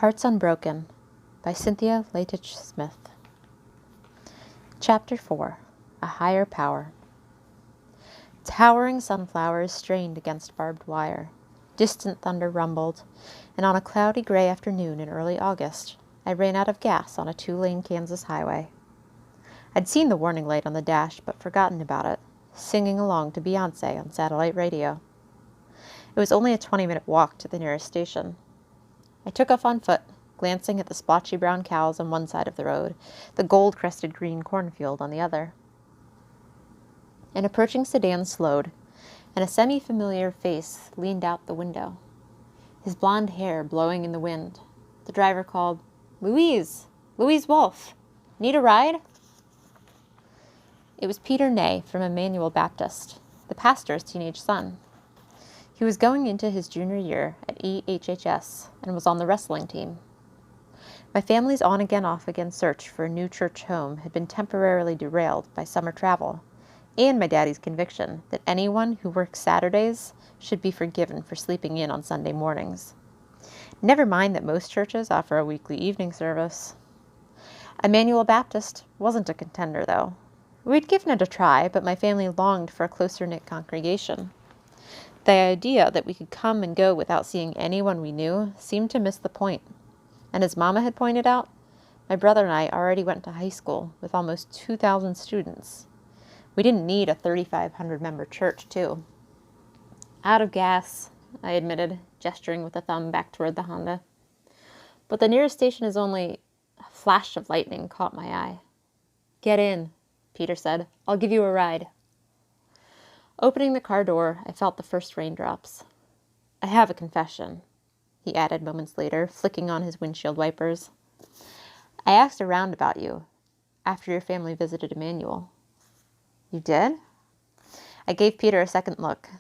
Hearts Unbroken by Cynthia Latich Smith. Chapter 4. A Higher Power. Towering sunflowers strained against barbed wire. Distant thunder rumbled, and on a cloudy gray afternoon in early August, I ran out of gas on a 2-lane Kansas highway. I'd seen the warning light on the dash, but forgotten about it, singing along to Beyoncé on satellite radio. It was only a 20-minute walk to the nearest station. I took off on foot, glancing at the splotchy brown cows on one side of the road, the gold-crested green cornfield on the other. An approaching sedan slowed, and a semi-familiar face leaned out the window, his blonde hair blowing in the wind. The driver called, "Louise! Louise Wolfe! Need a ride?" It was Peter Ney from Emmanuel Baptist, the pastor's teenage son. He was going into his junior year at EHHS and was on the wrestling team. My family's on-again, off-again search for a new church home had been temporarily derailed by summer travel, and my daddy's conviction that anyone who works Saturdays should be forgiven for sleeping in on Sunday mornings. Never mind that most churches offer a weekly evening service. Emmanuel Baptist wasn't a contender, though. We'd given it a try, but my family longed for a closer-knit congregation. The idea that we could come and go without seeing anyone we knew seemed to miss the point. And as Mama had pointed out, my brother and I already went to high school with almost 2,000 students. We didn't need a 3,500-member church, too. Out of gas, I admitted, gesturing with a thumb back toward the Honda. But the nearest station is only... A flash of lightning caught my eye. "Get in," Peter said. "I'll give you a ride." Opening the car door, I felt the first raindrops. "I have a confession," he added moments later, flicking on his windshield wipers. "I asked around about you after your family visited Emmanuel." "You did?" I gave Peter a second look.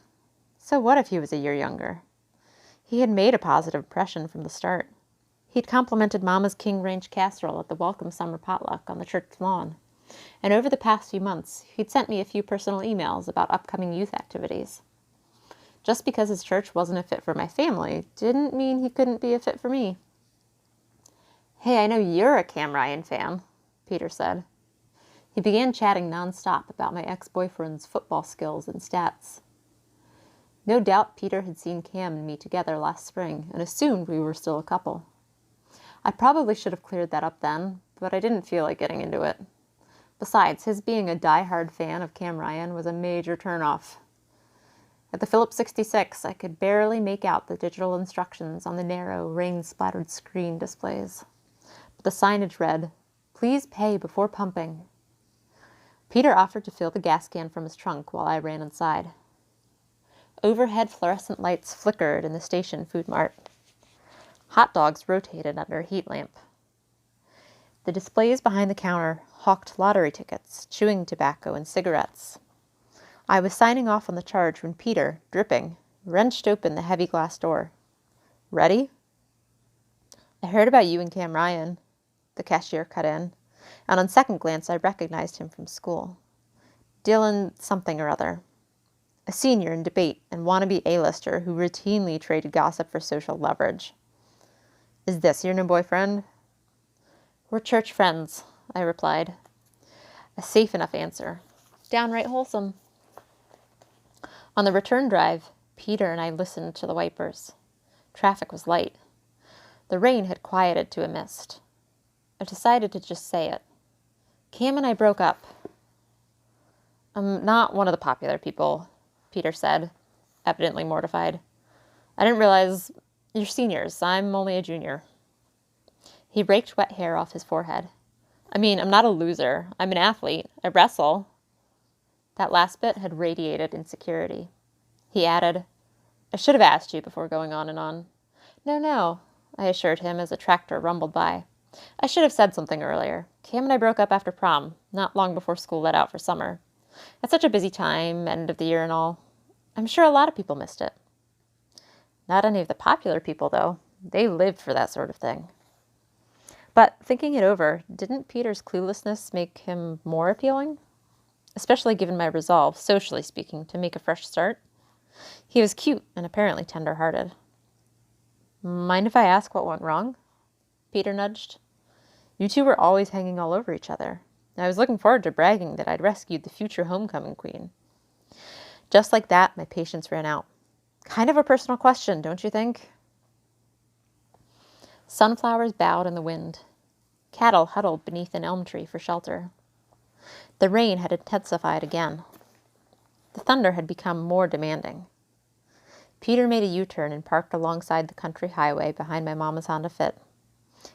So what if he was a year younger? He had made a positive impression from the start. He'd complimented Mama's King Range casserole at the welcome summer potluck on the church lawn. And over the past few months, he'd sent me a few personal emails about upcoming youth activities. Just because his church wasn't a fit for my family didn't mean he couldn't be a fit for me. "Hey, I know you're a Cam Ryan fan," Peter said. He began chatting nonstop about my ex-boyfriend's football skills and stats. No doubt Peter had seen Cam and me together last spring and assumed we were still a couple. I probably should have cleared that up then, but I didn't feel like getting into it. Besides, his being a die-hard fan of Cam Ryan was a major turnoff. At the Phillips 66, I could barely make out the digital instructions on the narrow, rain-splattered screen displays. But the signage read, "Please pay before pumping." Peter offered to fill the gas can from his trunk while I ran inside. Overhead fluorescent lights flickered in the station food mart. Hot dogs rotated under a heat lamp. The displays behind the counter hawked lottery tickets, chewing tobacco, and cigarettes. I was signing off on the charge when Peter, dripping, wrenched open the heavy glass door. "Ready?" "I heard about you and Cam Ryan," the cashier cut in, and on second glance I recognized him from school. Dylan something or other. A senior in debate and wannabe A-lister who routinely traded gossip for social leverage. "Is this your new boyfriend?" "We're church friends," I replied. A safe enough answer. Downright wholesome. On the return drive, Peter and I listened to the wipers. Traffic was light. The rain had quieted to a mist. I decided to just say it. "Cam and I broke up." "I'm not one of the popular people," Peter said, evidently mortified. "I didn't realize you're seniors. I'm only a junior." He raked wet hair off his forehead. "I mean, I'm not a loser. I'm an athlete. I wrestle." That last bit had radiated insecurity. He added, "I should have asked you before going on and on." No, I assured him as a tractor rumbled by. "I should have said something earlier. Cam and I broke up after prom, not long before school let out for summer. It's such a busy time, end of the year and all. I'm sure a lot of people missed it." Not any of the popular people, though. They lived for that sort of thing. But thinking it over, didn't Peter's cluelessness make him more appealing? Especially given my resolve, socially speaking, to make a fresh start. He was cute and apparently tender-hearted. "Mind if I ask what went wrong?" Peter nudged. You two were always hanging all over each other. I was looking forward to bragging that I'd rescued the future homecoming queen. Just like that, my patience ran out. Kind of a personal question, don't you think? Sunflowers bowed in the wind. Cattle huddled beneath an elm tree for shelter. The rain had intensified again. The thunder had become more demanding. Peter made a U-turn and parked alongside the country highway behind my mama's Honda Fit.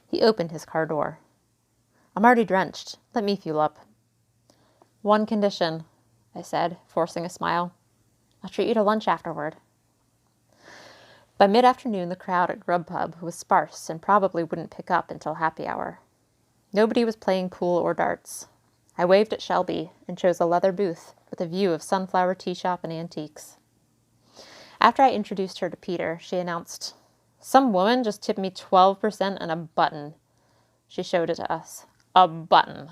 He opened his car door. I'm already drenched. Let me fuel up. One condition, I said, forcing a smile. I'll treat you to lunch afterward. By mid-afternoon, the crowd at Grubhub was sparse and probably wouldn't pick up until happy hour. Nobody was playing pool or darts. I waved at Shelby and chose a leather booth with a view of Sunflower Tea Shop and antiques. After I introduced her to Peter, she announced, Some woman just tipped me 12% and a button. She showed it to us. A button.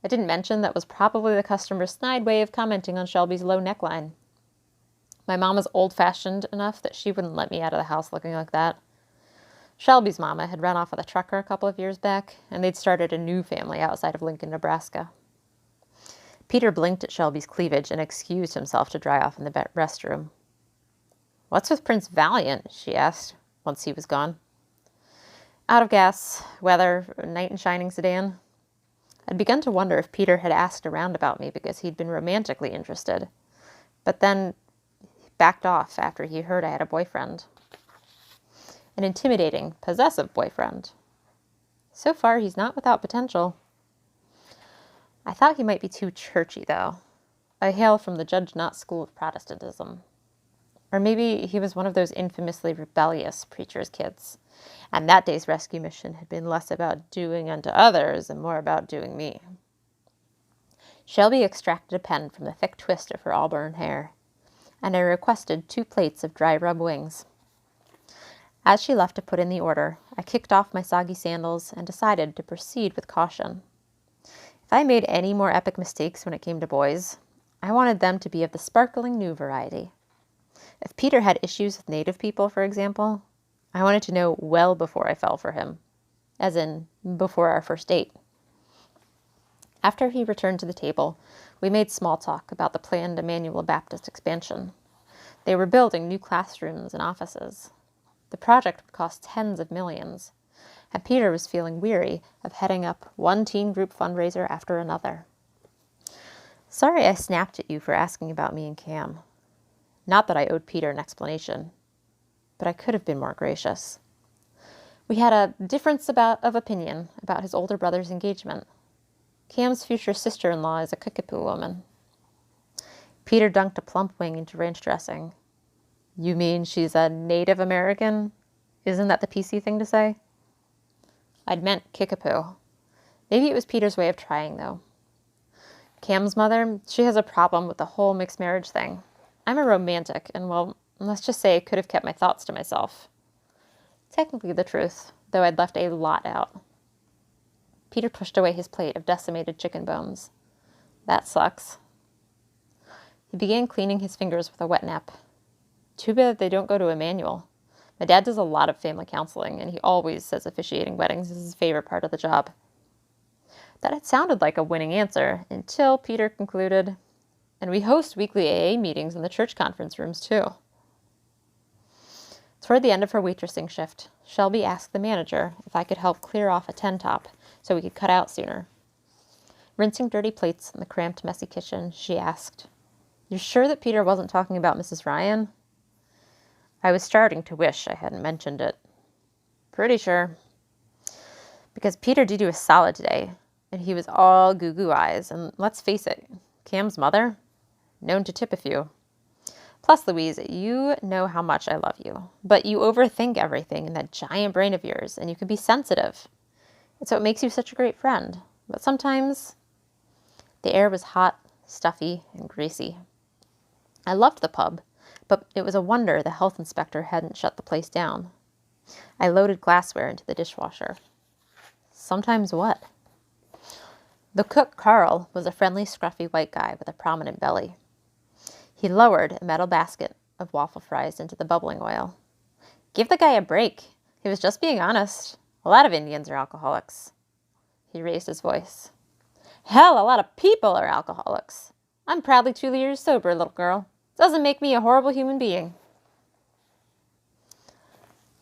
I didn't mention that was probably the customer's snide way of commenting on Shelby's low neckline. My mom was old-fashioned enough that she wouldn't let me out of the house looking like that. Shelby's mama had run off with a trucker a couple of years back, and they'd started a new family outside of Lincoln, Nebraska. Peter blinked at Shelby's cleavage and excused himself to dry off in the restroom. What's with Prince Valiant? She asked, once he was gone. Out of gas, weather, knight in shining sedan. I'd begun to wonder if Peter had asked around about me because he'd been romantically interested, but then backed off after he heard I had a boyfriend. An intimidating, possessive boyfriend. So far, he's not without potential. I thought he might be too churchy, though. I hail from the Judge Not school of Protestantism. Or maybe he was one of those infamously rebellious preacher's kids, and that day's rescue mission had been less about doing unto others and more about doing me. Shelby extracted a pen from the thick twist of her auburn hair, and I requested 2 plates of dry rub wings. As she left to put in the order, I kicked off my soggy sandals and decided to proceed with caution. If I made any more epic mistakes when it came to boys, I wanted them to be of the sparkling new variety. If Peter had issues with Native people, for example, I wanted to know well before I fell for him, as in before our first date. After he returned to the table, we made small talk about the planned Emmanuel Baptist expansion. They were building new classrooms and offices. The project would cost tens of millions, and Peter was feeling weary of heading up one teen group fundraiser after another. Sorry I snapped at you for asking about me and Cam. Not that I owed Peter an explanation, but I could have been more gracious. We had a difference of opinion about his older brother's engagement. Cam's future sister-in-law is a Kickapoo woman. Peter dunked a plump wing into ranch dressing. You mean she's a Native American? Isn't that the PC thing to say? I'd meant Kickapoo. Maybe it was Peter's way of trying, though. Cam's mother, she has a problem with the whole mixed marriage thing. I'm a romantic, and well, let's just say I could have kept my thoughts to myself. Technically the truth, though I'd left a lot out. Peter pushed away his plate of decimated chicken bones. That sucks. He began cleaning his fingers with a wet nap. Too bad they don't go to Emmanuel. My dad does a lot of family counseling, and he always says officiating weddings is his favorite part of the job. That had sounded like a winning answer, until Peter concluded, and we host weekly AA meetings in the church conference rooms, too. Toward the end of her waitressing shift, Shelby asked the manager if I could help clear off a 10-top so we could cut out sooner. Rinsing dirty plates in the cramped, messy kitchen, she asked, "You're sure that Peter wasn't talking about Mrs. Ryan?" I was starting to wish I hadn't mentioned it. Pretty sure. Because Peter did do a solid today, and he was all goo-goo eyes, and let's face it, Cam's mother, known to tip a few. Plus, Louise, you know how much I love you, but you overthink everything in that giant brain of yours, and you can be sensitive. It's what makes you such a great friend. But sometimes the air was hot, stuffy, and greasy. I loved the pub, but it was a wonder the health inspector hadn't shut the place down. I loaded glassware into the dishwasher. Sometimes what? The cook, Carl, was a friendly, scruffy white guy with a prominent belly. He lowered a metal basket of waffle fries into the bubbling oil. Give the guy a break. He was just being honest. A lot of Indians are alcoholics. He raised his voice. Hell, a lot of people are alcoholics. I'm proudly 2 years sober, little girl. Doesn't make me a horrible human being.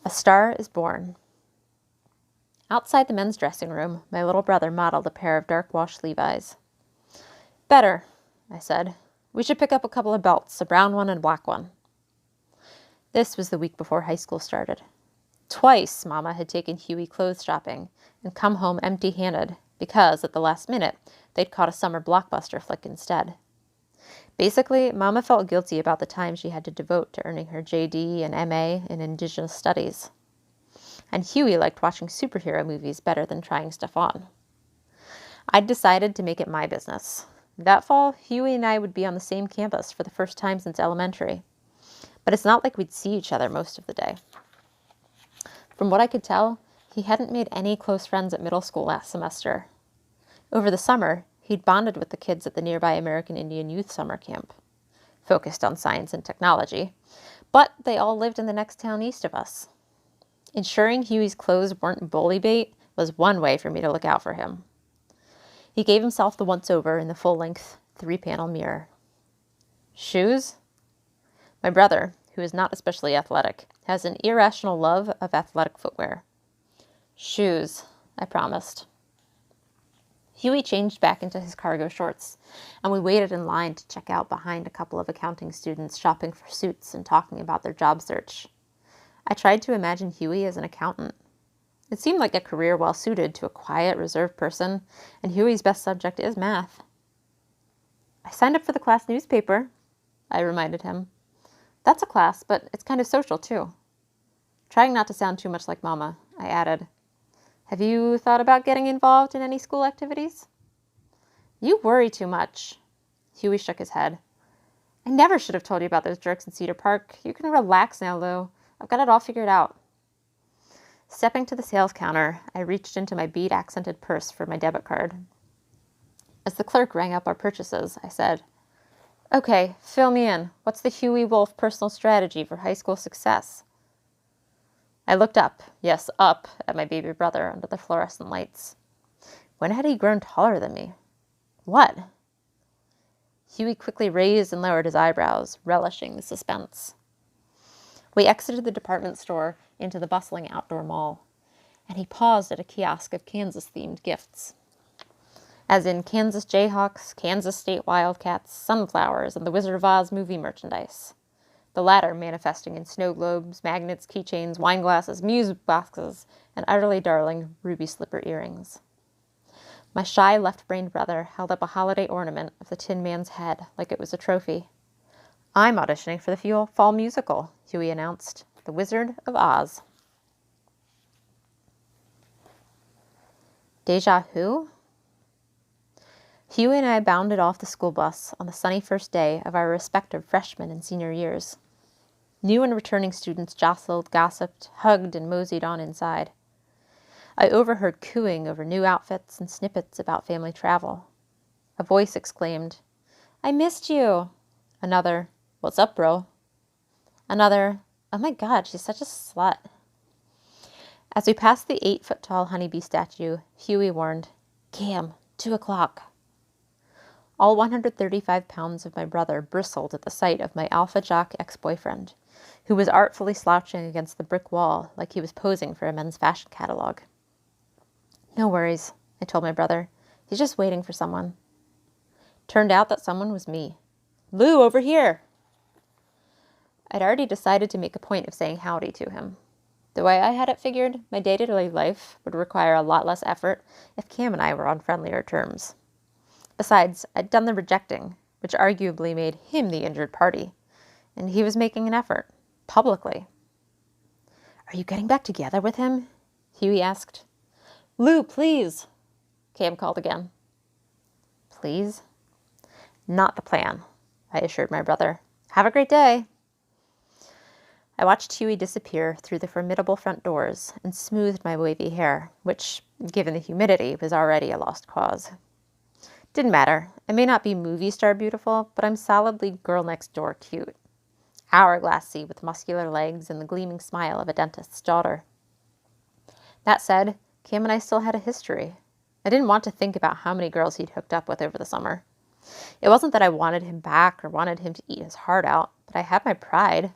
A Star is Born. Outside the men's dressing room, my little brother modeled a pair of dark wash Levi's. Better, I said. We should pick up a couple of belts, a brown one and a black one. This was the week before high school started. Twice, Mama had taken Huey clothes shopping and come home empty-handed because, at the last minute, they'd caught a summer blockbuster flick instead. Basically, Mama felt guilty about the time she had to devote to earning her JD and MA in Indigenous Studies. And Huey liked watching superhero movies better than trying stuff on. I'd decided to make it my business. That fall, Huey and I would be on the same campus for the first time since elementary. But it's not like we'd see each other most of the day. From what I could tell, he hadn't made any close friends at middle school last semester. Over the summer, he'd bonded with the kids at the nearby American Indian Youth Summer Camp, focused on science and technology, but they all lived in the next town east of us. Ensuring Huey's clothes weren't bully bait was one way for me to look out for him. He gave himself the once-over in the full-length 3-panel mirror. Shoes? My brother, who is not especially athletic, has an irrational love of athletic footwear. Shoes, I promised. Huey changed back into his cargo shorts, and we waited in line to check out behind a couple of accounting students shopping for suits and talking about their job search. I tried to imagine Huey as an accountant. It seemed like a career well suited to a quiet, reserved person, and Huey's best subject is math. I signed up for the class newspaper, I reminded him. That's a class, but it's kind of social, too. Trying not to sound too much like Mama, I added, Have you thought about getting involved in any school activities? You worry too much. Huey shook his head. I never should have told you about those jerks in Cedar Park. You can relax now, Lou. I've got it all figured out. Stepping to the sales counter, I reached into my bead-accented purse for my debit card. As the clerk rang up our purchases, I said, Okay, fill me in. What's the Huey Wolf personal strategy for high school success? I looked up, yes, up, at my baby brother under the fluorescent lights. When had he grown taller than me? What? Huey quickly raised and lowered his eyebrows, relishing the suspense. We exited the department store into the bustling outdoor mall, and he paused at a kiosk of Kansas-themed gifts. As in Kansas Jayhawks, Kansas State Wildcats, sunflowers, and the Wizard of Oz movie merchandise. The latter manifesting in snow globes, magnets, keychains, wine glasses, music boxes, and utterly darling ruby slipper earrings. My shy left-brained brother held up a holiday ornament of the Tin Man's head like it was a trophy. I'm auditioning for the fall musical, Huey announced. The Wizard of Oz. Deja vu? Huey and I bounded off the school bus on the sunny first day of our respective freshman and senior years. New and returning students jostled, gossiped, hugged, and moseyed on inside. I overheard cooing over new outfits and snippets about family travel. A voice exclaimed, I missed you. Another, What's up, bro? Another, Oh my God, she's such a slut. As we passed the 8-foot-tall honeybee statue, Huey warned, Cam, 2 o'clock. All 135 pounds of my brother bristled at the sight of my alpha jock ex-boyfriend, who was artfully slouching against the brick wall like he was posing for a men's fashion catalog. No worries, I told my brother. He's just waiting for someone. Turned out that someone was me. Lou, over here! I'd already decided to make a point of saying howdy to him. The way I had it figured, my day-to-day life would require a lot less effort if Cam and I were on friendlier terms. Besides, I'd done the rejecting, which arguably made him the injured party, and he was making an effort, publicly. Are you getting back together with him? Huey asked. Lou, please, Cam called again. Please? Not the plan, I assured my brother. Have a great day. I watched Huey disappear through the formidable front doors and smoothed my wavy hair, which, given the humidity, was already a lost cause. Didn't matter. I may not be movie star beautiful, but I'm solidly girl next door cute. Hourglassy with muscular legs and the gleaming smile of a dentist's daughter. That said, Cam and I still had a history. I didn't want to think about how many girls he'd hooked up with over the summer. It wasn't that I wanted him back or wanted him to eat his heart out, but I had my pride.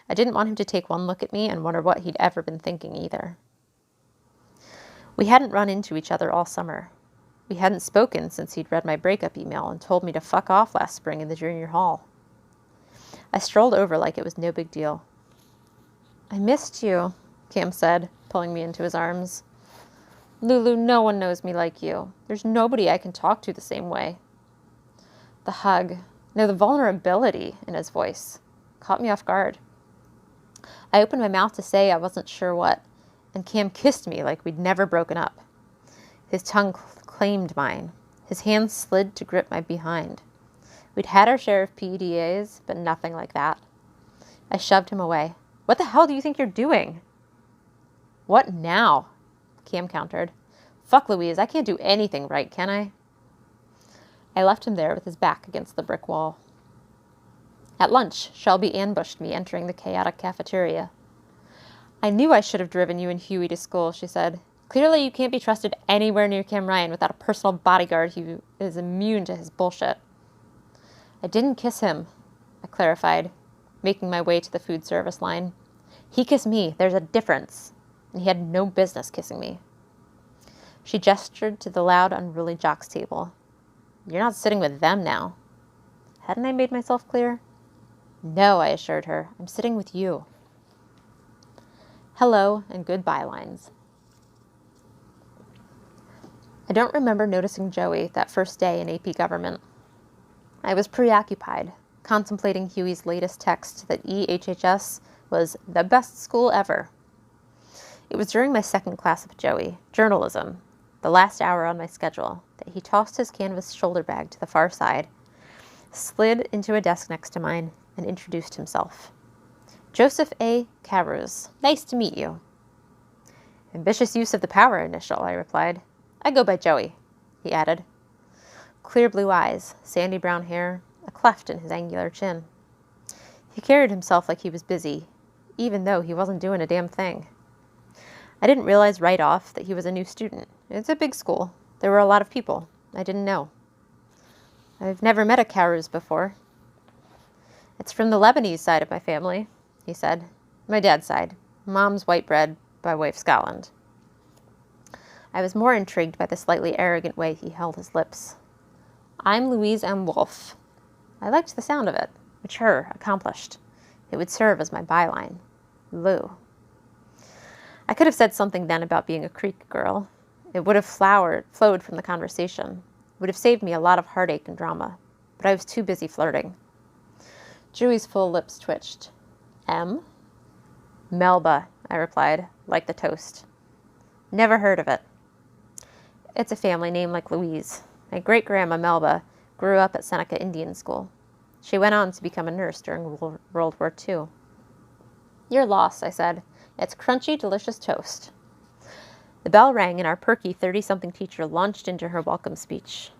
I didn't want him to take one look at me and wonder what he'd ever been thinking either. We hadn't run into each other all summer. We hadn't spoken since he'd read my breakup email and told me to fuck off last spring in the junior hall. I strolled over like it was no big deal. "I missed you," Cam said, pulling me into his arms. "Lulu, no one knows me like you. There's nobody I can talk to the same way." The hug, no, the vulnerability in his voice, caught me off guard. I opened my mouth to say I wasn't sure what, and Cam kissed me like we'd never broken up. His tongue claimed mine. His hands slid to grip my behind. We'd had our share of PDAs, but nothing like that. I shoved him away. "What the hell do you think you're doing?" "What now?" Cam countered. "Fuck, Louise, I can't do anything right, can I?" I left him there with his back against the brick wall. At lunch, Shelby ambushed me entering the chaotic cafeteria. "I knew I should have driven you and Huey to school," she said. "Clearly you can't be trusted anywhere near Cam Ryan without a personal bodyguard who is immune to his bullshit." "I didn't kiss him," I clarified, making my way to the food service line. "He kissed me. There's a difference. And he had no business kissing me." She gestured to the loud, unruly jocks table. "You're not sitting with them now." Hadn't I made myself clear? "No," I assured her. "I'm sitting with you." Hello and goodbye lines. I don't remember noticing Joey that first day in AP Government. I was preoccupied, contemplating Huey's latest text that EHHS was the best school ever. It was during my second class with Joey, journalism, the last hour on my schedule, that he tossed his canvas shoulder bag to the far side, slid into a desk next to mine, and introduced himself. "Joseph A. Carus. Nice to meet you." "Ambitious use of the power initial," I replied. "I go by Joey," he added. Clear blue eyes, sandy brown hair, a cleft in his angular chin. He carried himself like he was busy, even though he wasn't doing a damn thing. I didn't realize right off that he was a new student. It's a big school. There were a lot of people. I didn't know. "I've never met a Carus before." "It's from the Lebanese side of my family," he said. "My dad's side. Mom's white bread by way of Scotland." I was more intrigued by the slightly arrogant way he held his lips. "I'm Louise M. Wolfe." I liked the sound of it. Mature, accomplished. It would serve as my byline. Lou. I could have said something then about being a Creek girl. It would have flowed from the conversation. It would have saved me a lot of heartache and drama. But I was too busy flirting. Joey's full lips twitched. "M?" "Melba," I replied, like the toast. "Never heard of it." "It's a family name like Louise. My great-grandma Melba grew up at Seneca Indian School. She went on to become a nurse during World War II. "Your loss," I said. "It's crunchy, delicious toast." The bell rang and our perky 30-something teacher launched into her welcome speech.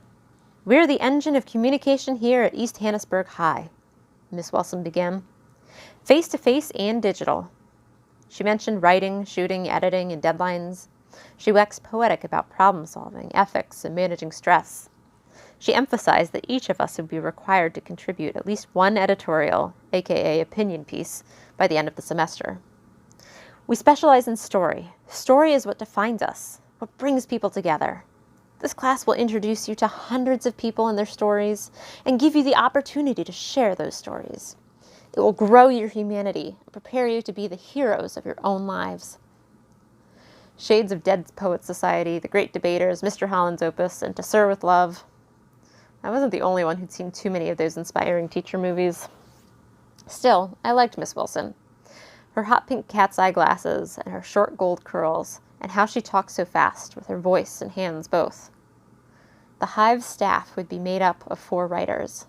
"We're the engine of communication here at East Hannesburg High," Miss Wilson began. "Face-to-face and digital." She mentioned writing, shooting, editing, and deadlines. She waxed poetic about problem-solving, ethics, and managing stress. She emphasized that each of us would be required to contribute at least one editorial, aka opinion piece, by the end of the semester. "We specialize in story. Story is what defines us, what brings people together. This class will introduce you to hundreds of people and their stories and give you the opportunity to share those stories. It will grow your humanity and prepare you to be the heroes of your own lives." Shades of Dead Poets Society, The Great Debaters, Mr. Holland's Opus, and To Sir with Love. I wasn't the only one who'd seen too many of those inspiring teacher movies. Still, I liked Miss Wilson. Her hot pink cat's eye glasses and her short gold curls, and how she talked so fast, with her voice and hands both. The Hive's staff would be made up of 4 writers.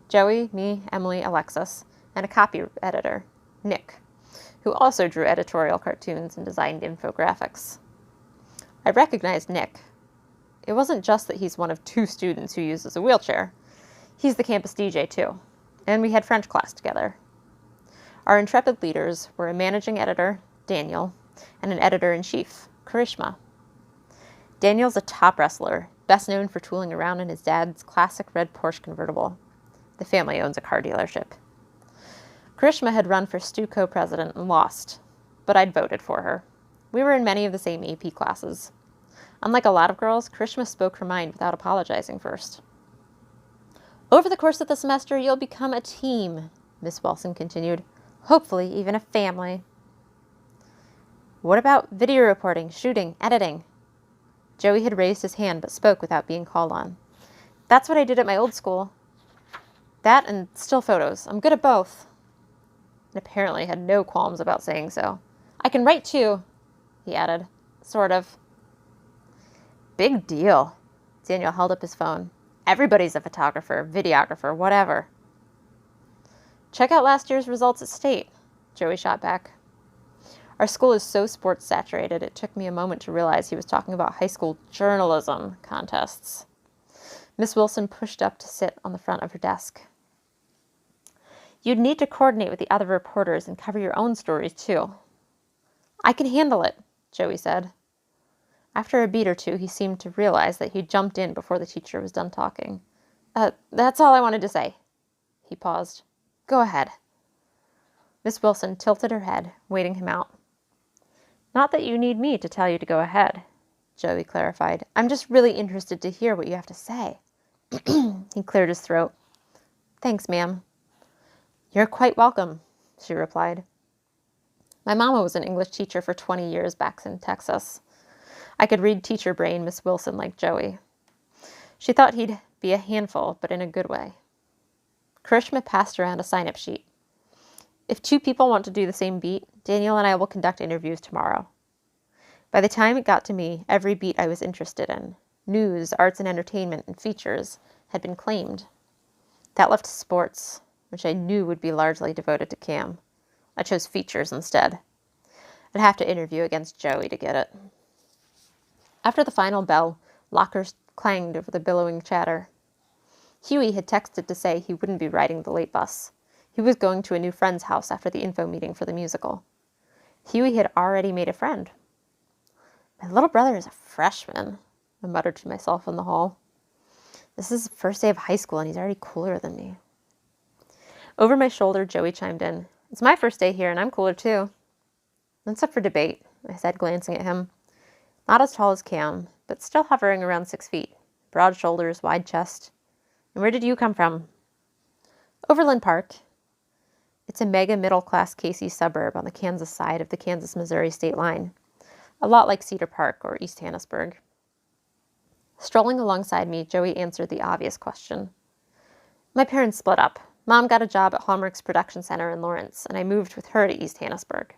Joey, me, Emily, Alexis, and a copy editor, Nick, who also drew editorial cartoons and designed infographics. I recognized Nick. It wasn't just that he's one of 2 students who uses a wheelchair. He's the campus DJ, too, and we had French class together. Our intrepid leaders were a managing editor, Daniel, and an editor-in-chief, Karishma. Daniel's a top wrestler, best known for tooling around in his dad's classic red Porsche convertible. The family owns a car dealership. Karishma had run for STU co-president and lost, but I'd voted for her. We were in many of the same AP classes. Unlike a lot of girls, Karishma spoke her mind without apologizing first. Over the course of the semester, you'll become a team, Miss Wilson continued. Hopefully, even a family. What about video reporting, shooting, editing? Joey had raised his hand but spoke without being called on. That's what I did at my old school. That and still photos. I'm good at both. And apparently had no qualms about saying so. I can write too, he added. Sort of. Big deal. Daniel held up his phone. Everybody's a photographer, videographer, whatever. Check out last year's results at state, Joey shot back. Our school is so sports saturated, it took me a moment to realize he was talking about high school journalism contests. Miss Wilson pushed up to sit on the front of her desk. You'd need to coordinate with the other reporters and cover your own stories, too. I can handle it, Joey said. After a beat or two, he seemed to realize that he'd jumped in before the teacher was done talking. That's all I wanted to say. He paused. Go ahead. Miss Wilson tilted her head, waiting him out. Not that you need me to tell you to go ahead, Joey clarified. I'm just really interested to hear what you have to say. He cleared his throat. Thanks, ma'am. You're quite welcome, she replied. My mama was an English teacher for 20 years back in Texas. I could read teacher brain Miss Wilson like Joey. She thought he'd be a handful, but in a good way. Karishma passed around a sign-up sheet. If 2 people want to do the same beat, Daniel and I will conduct interviews tomorrow. By the time it got to me, every beat I was interested in, news, arts and entertainment, and features, had been claimed. That left sports, which I knew would be largely devoted to Cam. I chose features instead. I'd have to interview against Joey to get it. After the final bell, lockers clanged over the billowing chatter. Huey had texted to say he wouldn't be riding the late bus. He was going to a new friend's house after the info meeting for the musical. Huey had already made a friend. My little brother is a freshman, I muttered to myself in the hall. This is the first day of high school and he's already cooler than me. Over my shoulder, Joey chimed in. It's my first day here and I'm cooler too. That's up for debate, I said, glancing at him. Not as tall as Cam, but still hovering around 6 feet. Broad shoulders, wide chest. And where did you come from? Overland Park. It's a mega middle-class Casey suburb on the Kansas side of the Kansas-Missouri state line. A lot like Cedar Park or East Hannesburg. Strolling alongside me, Joey answered the obvious question. My parents split up. Mom got a job at Hallmark's production center in Lawrence, and I moved with her to East Hannesburg.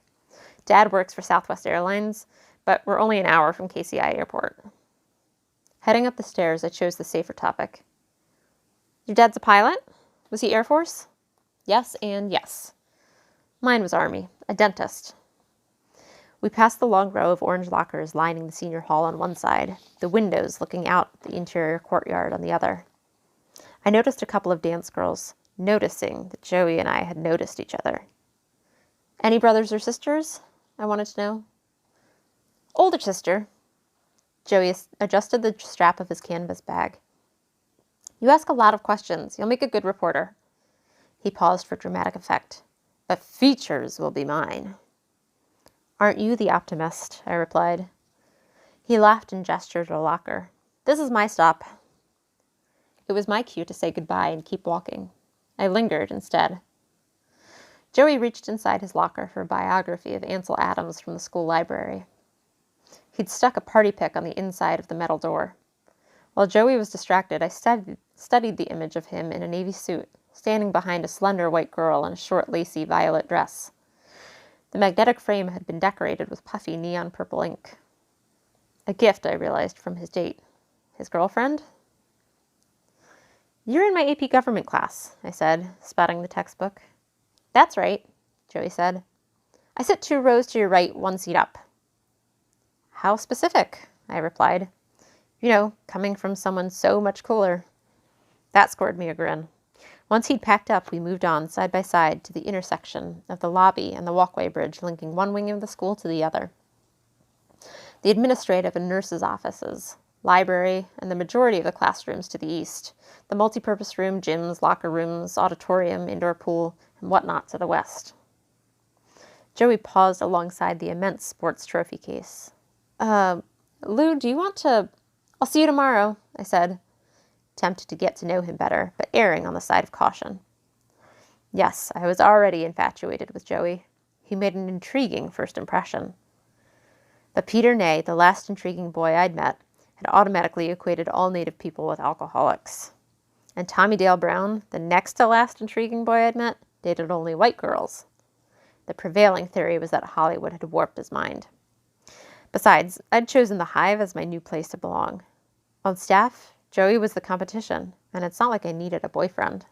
Dad works for Southwest Airlines, but we're only an hour from KCI Airport. Heading up the stairs, I chose the safer topic. Your dad's a pilot? Was he Air Force? Yes and yes. Mine was Army, a dentist. We passed the long row of orange lockers lining the senior hall on one side, the windows looking out the interior courtyard on the other. I noticed a couple of dance girls, noticing that Joey and I had noticed each other. Any brothers or sisters? I wanted to know. Older sister. Joey adjusted the strap of his canvas bag. You ask a lot of questions. You'll make a good reporter. He paused for dramatic effect. The features will be mine. Aren't you the optimist? I replied. He laughed and gestured a locker. This is my stop. It was my cue to say goodbye and keep walking. I lingered instead. Joey reached inside his locker for a biography of Ansel Adams from the school library. He'd stuck a party pick on the inside of the metal door. While Joey was distracted, I studied the image of him in a navy suit, standing behind a slender white girl in a short, lacy violet dress. The magnetic frame had been decorated with puffy neon purple ink. A gift, I realized, from his date. His girlfriend? You're in my AP government class, I said, spotting the textbook. That's right, Joey said. I sit 2 rows to your right, 1 seat up. How specific, I replied. You know, coming from someone so much cooler. That scored me a grin. Once he'd packed up, we moved on side by side to the intersection of the lobby and the walkway bridge linking one wing of the school to the other. the administrative and nurses' offices, library, and the majority of the classrooms to the east, the multipurpose room, gyms, locker rooms, auditorium, indoor pool, and whatnot to the west. Joey paused alongside the immense sports trophy case. Lou, do you want to... I'll see you tomorrow, I said, tempted to get to know him better, but erring on the side of caution. Yes, I was already infatuated with Joey. He made an intriguing first impression. But Peter Ney, the last intriguing boy I'd met, had automatically equated all native people with alcoholics. And Tommy Dale Brown, the next to last intriguing boy I'd met, dated only white girls. The prevailing theory was that Hollywood had warped his mind. Besides, I'd chosen the Hive as my new place to belong. On staff, Joey was the competition, and it's not like I needed a boyfriend.